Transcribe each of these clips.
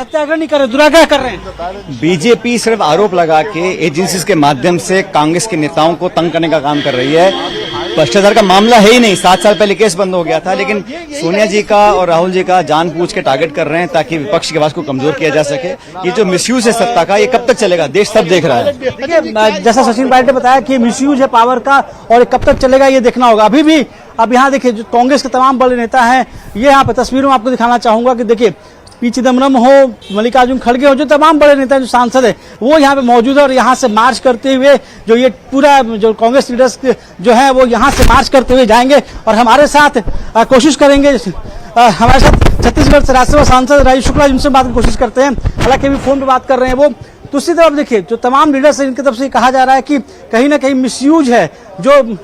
सत्याग्रह नहीं कर रहे, दुराग्रह कर रहे हैं। बीजेपी सिर्फ आरोप लगा के एजेंसीज के माध्यम से कांग्रेस के नेताओं को तंग करने का काम कर रही है। भ्रष्टाचार का मामला है ही नहीं, 7 साल पहले केस बंद हो गया था, लेकिन सोनिया जी का और राहुल जी का जानबूझ के टारगेट कर रहे हैं ताकि विपक्ष की आवाज को कमजोर किया जा सके। ये जो मिसयूज है सत्ता का, ये कब तक चलेगा, देश सब देख रहा है। देखिए, जैसा सचिन पायलट ने बताया कि मिसयूज है पावर का और ये कब तक चलेगा ये देखना होगा। अभी भी अब यहाँ देखिए जो कांग्रेस के तमाम बड़े नेता हैं, ये यहाँ पे तस्वीरों में आपको दिखाना चाहूंगा कि देखिए पी चिदम्बरम हो, मल्लिकार्जुन खड़गे हो, जो तमाम बड़े नेता जो सांसद है वो यहाँ पे मौजूद है और यहाँ से मार्च करते हुए जो ये पूरा जो कांग्रेस लीडर्स जो है वो यहाँ से मार्च करते हुए जाएंगे और हमारे साथ कोशिश करेंगे। हमारे साथ छत्तीसगढ़ से राज्यसभा सांसद राजीव शुक्ला जी, उनसे बात की कोशिश करते हैं, हालांकि अभी फोन पे बात कर रहे हैं वो। दूसरी तरफ देखिए जो तमाम लीडर्स है इनकी तरफ से कहा जा रहा है कि कहीं ना कहीं मिसयूज है, जो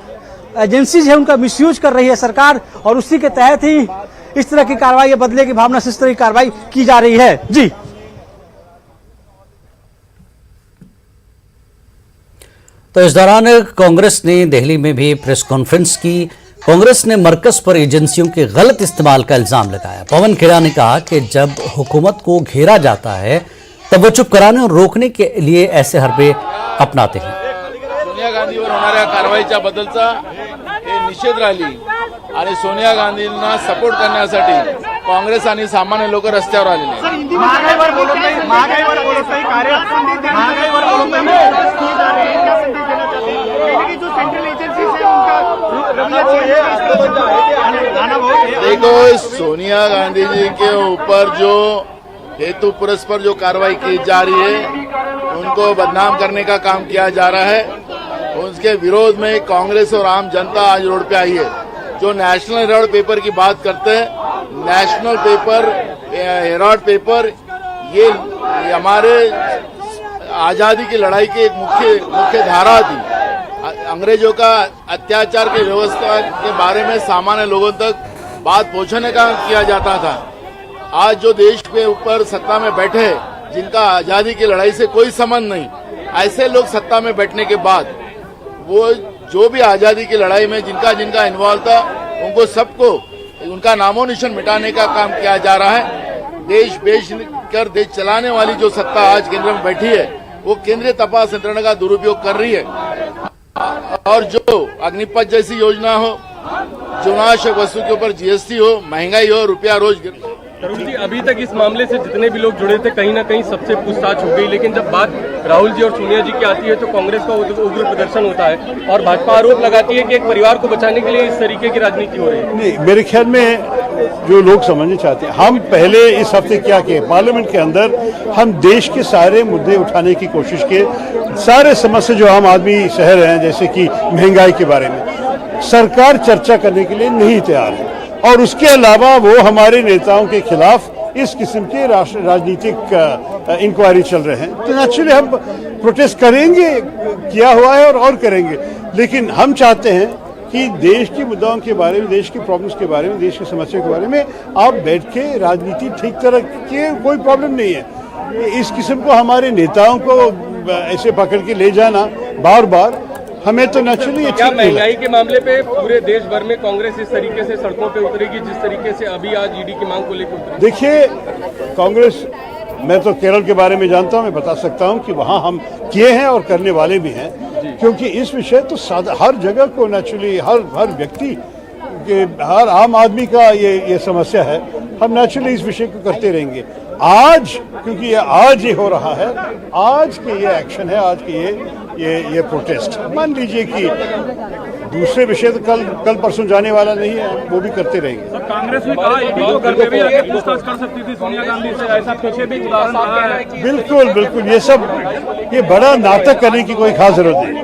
एजेंसीज है उनका मिसयूज कर रही है सरकार और उसी के तहत ही इस तरह की कार्रवाई, बदले की भावना से इस तरह की कार्रवाई की जा रही है। जी तो इस दौरान कांग्रेस ने दिल्ली में भी प्रेस कॉन्फ्रेंस की। कांग्रेस ने मरकज पर एजेंसियों के गलत इस्तेमाल का इल्जाम लगाया। पवन खेड़ा ने कहा कि जब हुकूमत को घेरा जाता है तब वो चुप कराने और रोकने के लिए ऐसे हरबे अपनाते हैं। सोनिया गांधीवर होणाऱ्या कारवाईच्या बद्दलचा हे निषेध रॅली आणि सोनिया गांधींना सपोर्ट करण्यासाठी काँग्रेस आणि सामान्य लोक रस्त्यावर आलेले आहेत। महागाईवर बोलत नाही, महागाईवर बोलत नाही, महागाईवर बोलत नाही, जो सेंट्रल एजेंसी से उनका देखो, सोनिया गांधी जी के ऊपर जो हेतु पुरस्पर जो कार्रवाई की जा रही है, उनको बदनाम करने का काम किया जा रहा है। उसके विरोध में कांग्रेस और आम जनता आज रोड पे आई है। जो नेशनल हेराल्ड पेपर की बात करते हैं, नेशनल पेपर, हेराल्ड पेपर, ये हमारे आजादी की लड़ाई की एक मुख्य धारा थी। अंग्रेजों का अत्याचार की व्यवस्था के बारे में सामान्य लोगों तक बात पहुंचाने का किया जाता था। आज जो देश के ऊपर सत्ता में बैठे, जिनका आजादी की लड़ाई से कोई संबंध नहीं, ऐसे लोग सत्ता में बैठने के बाद वो जो भी आजादी की लड़ाई में जिनका इन्वॉल्व था, उनको सबको उनका नामो निशान मिटाने का काम किया जा रहा है। देश बेच कर देश चलाने वाली जो सत्ता आज केंद्र में बैठी है, वो केंद्रीय तपास यंत्रणा का दुरुपयोग कर रही है। और जो अग्निपथ जैसी योजना हो, जीवनावश्यक वस्तु के ऊपर जीएसटी हो, महंगाई हो, रुपया रोज गिर। तरुण जी, अभी तक इस मामले से जितने भी लोग जुड़े थे कहीं ना कहीं सबसे पूछताछ हो गई, लेकिन जब बात राहुल जी और सोनिया जी की आती है तो कांग्रेस का उग्र प्रदर्शन होता है और भाजपा आरोप लगाती है कि एक परिवार को बचाने के लिए इस तरीके की राजनीति हो रही है। नहीं, मेरे ख्याल में जो लोग समझना चाहते हैं, हम पहले इस हफ्ते क्या किए, पार्लियामेंट के अंदर हम देश के सारे मुद्दे उठाने की कोशिश किए। सारे समस्या जो आम आदमी सह रहे हैं, जैसे कि महंगाई के बारे में, सरकार चर्चा करने के लिए नहीं तैयार है और उसके अलावा वो हमारे नेताओं के खिलाफ इस किस्म के राजनीतिक इंक्वायरी चल रहे हैं। तो नेचुरली हम प्रोटेस्ट करेंगे, किया हुआ है और करेंगे, लेकिन हम चाहते हैं कि देश की मुद्दाओं के बारे में, देश की प्रॉब्लम्स के बारे में, देश की समस्या के बारे में आप बैठ के राजनीति ठीक तरह की, कोई प्रॉब्लम नहीं है। इस किस्म को हमारे नेताओं को ऐसे पकड़ के ले जाना बार बार, हमें तो नेचुरली क्या महंगाई के मामले पे पूरे देश भर में कांग्रेस इस तरीके से सड़कों पे उतरेगी जिस तरीके से अभी आज ईडी की मांग को लेकर उतरेगी? देखिए, कांग्रेस, मैं तो केरल के बारे में जानता हूं, मैं बता सकता हूं कि वहां हम किए हैं और करने वाले भी हैं, क्योंकि इस विषय तो हर जगह को नेचुरली हर व्यक्ति के, हर आम आदमी का ये समस्या है। हम नेचुरली इस विषय को करते रहेंगे। आज क्योंकि आज ये हो रहा है, आज के ये एक्शन है, आज के ये प्रोटेस्ट, मान लीजिए कि दूसरे विषय तो कल परसों जाने वाला नहीं है, वो भी करते रहेंगे। कांग्रेस ने कहा पूछताछ कर सकती थी सोनिया गांधी से, ऐसा पीछे भी है। बिल्कुल बिल्कुल, ये बड़ा नाटक करने की कोई खास जरूरत नहीं।